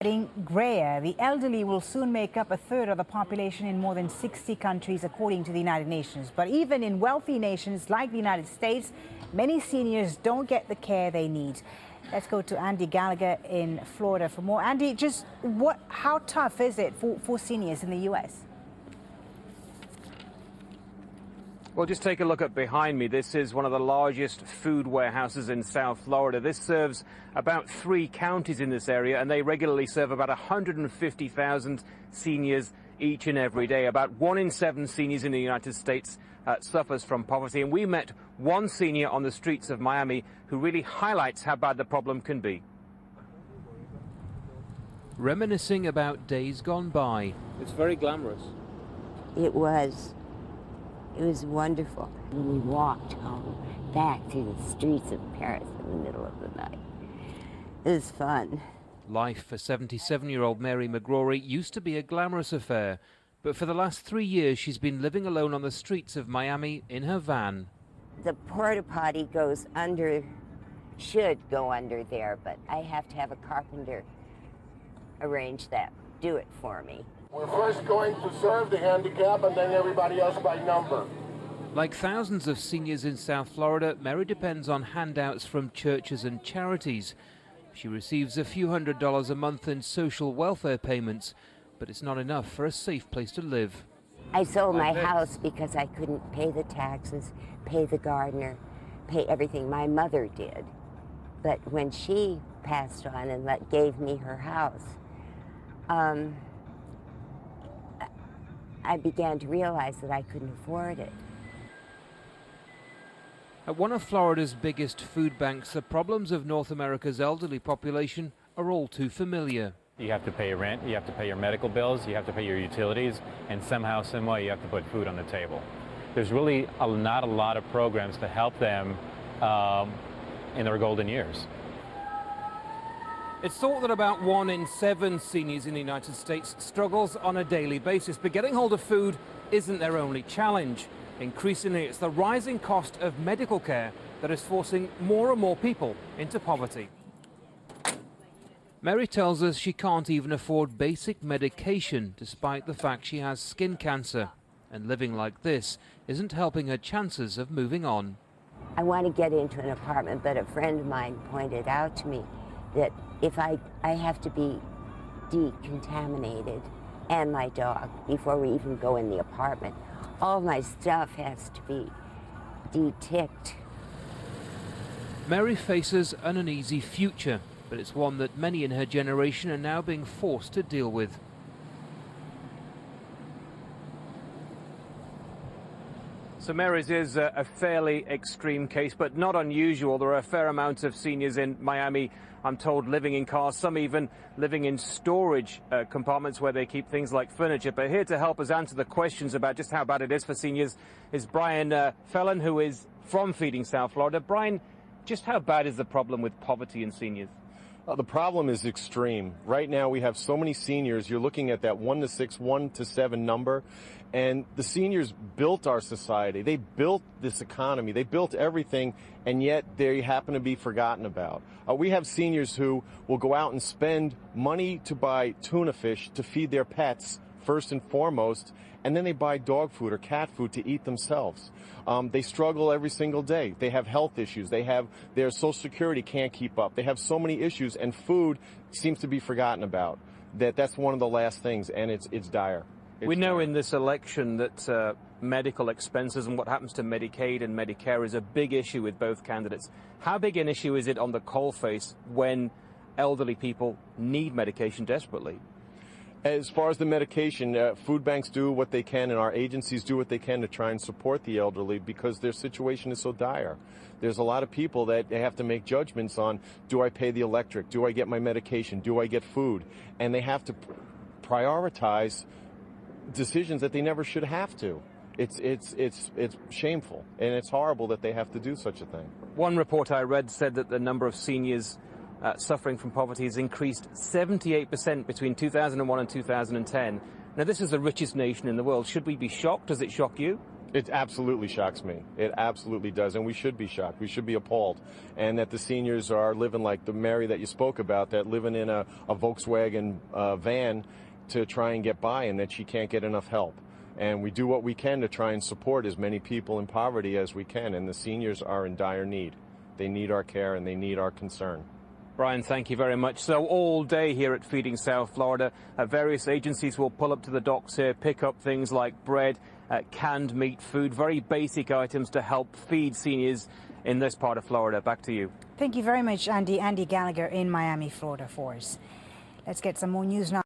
Getting grayer, the elderly will soon make up a third of the population in more than 60 countries, according to the United Nations. But even in wealthy nations like the United States, many seniors don't get the care they need. Let's go to Andy Gallagher in Florida for more. Andy, how tough is it for seniors in the U.S.? Well, just take a look at behind me. This is one of the largest food warehouses in South Florida. This serves about 3 counties in this area, and they regularly serve about 150,000 seniors each and every day. About 1 in 7 seniors in the United States suffers from poverty. And we met one senior on the streets of Miami who really highlights how bad the problem can be. Reminiscing about days gone by. It's very glamorous. It was wonderful. We walked home back to the streets of Paris in the middle of the night. It was fun. Life for 77-year-old Mary McGrory used to be a glamorous affair, but for the last 3 years she's been living alone on the streets of Miami in her van. The porta potty should go under there, but I have to have a carpenter arrange that, do it for me. We're first going to serve the handicap and then everybody else by number. Like thousands of seniors in South Florida, Mary depends on handouts from churches and charities. She receives a few $100s a month in social welfare payments, but it's not enough for a safe place to live. I sold my house because I couldn't pay the taxes, pay the gardener, pay everything. My mother did. But when she passed on and gave me her house, I began to realize that I couldn't afford it. At one of Florida's biggest food banks, the problems of North America's elderly population are all too familiar. You have to pay your rent, you have to pay your medical bills, you have to pay your utilities, and somehow, some way, you have to put food on the table. There's really not a lot of programs to help them in their golden years. It's thought that about 1 in 7 seniors in the United States struggles on a daily basis, but getting hold of food isn't their only challenge. Increasingly, it's the rising cost of medical care that is forcing more and more people into poverty. Mary tells us she can't even afford basic medication, despite the fact she has skin cancer. And living like this isn't helping her chances of moving on. I want to get into an apartment, but a friend of mine pointed out to me that if I have to be decontaminated, and my dog, before we even go in the apartment. All my stuff has to be de-ticked. Mary faces an uneasy future, but it's one that many in her generation are now being forced to deal with. So Mary's is a fairly extreme case, but not unusual. There are a fair amount of seniors in Miami, I'm told, living in cars, some even living in storage compartments where they keep things like furniture. But here to help us answer the questions about just how bad it is for seniors is Brian Felon, who is from Feeding South Florida. Brian, just how bad is the problem with poverty in seniors? The problem is extreme. Right now we have so many seniors. You're looking at that 1 to 6, 1 to 7 number. And the seniors built our society. They built this economy. They built everything, and yet they happen to be forgotten about. We have seniors who will go out and spend money to buy tuna fish to feed their pets, first and foremost, and then they buy dog food or cat food to eat themselves. They struggle every single day. They have health issues. Their Social Security can't keep up. They have so many issues, and food seems to be forgotten about. That's one of the last things, and it's dire. We know in this election that medical expenses and what happens to Medicaid and Medicare is a big issue with both candidates. How big an issue is it on the coalface when elderly people need medication desperately? As far as the medication, food banks do what they can and our agencies do what they can to try and support the elderly because their situation is so dire. There's a lot of people that they have to make judgments on, do I pay the electric, do I get my medication, do I get food? And they have to prioritize decisions that they never should have to. It's shameful, and it's horrible that they have to do such a thing. One report I read said that the number of seniors suffering from poverty has increased 78% between 2001 and 2010. Now, this is the richest nation in the world. Should we be shocked? Does it shock you? It absolutely shocks me. It absolutely does, and we should be shocked. We should be appalled. And that the seniors are living like the Mary that you spoke about, that living in a Volkswagen van to try and get by, and that she can't get enough help. And we do what we can to try and support as many people in poverty as we can, and the seniors are in dire need. They need our care and they need our concern. Brian, thank you very much. So all day here at Feeding South Florida, various agencies will pull up to the docks here, pick up things like bread, canned meat, food, very basic items to help feed seniors in this part of Florida. Back to you. Thank you very much, Andy. Andy Gallagher in Miami, Florida for us. Let's get some more news now.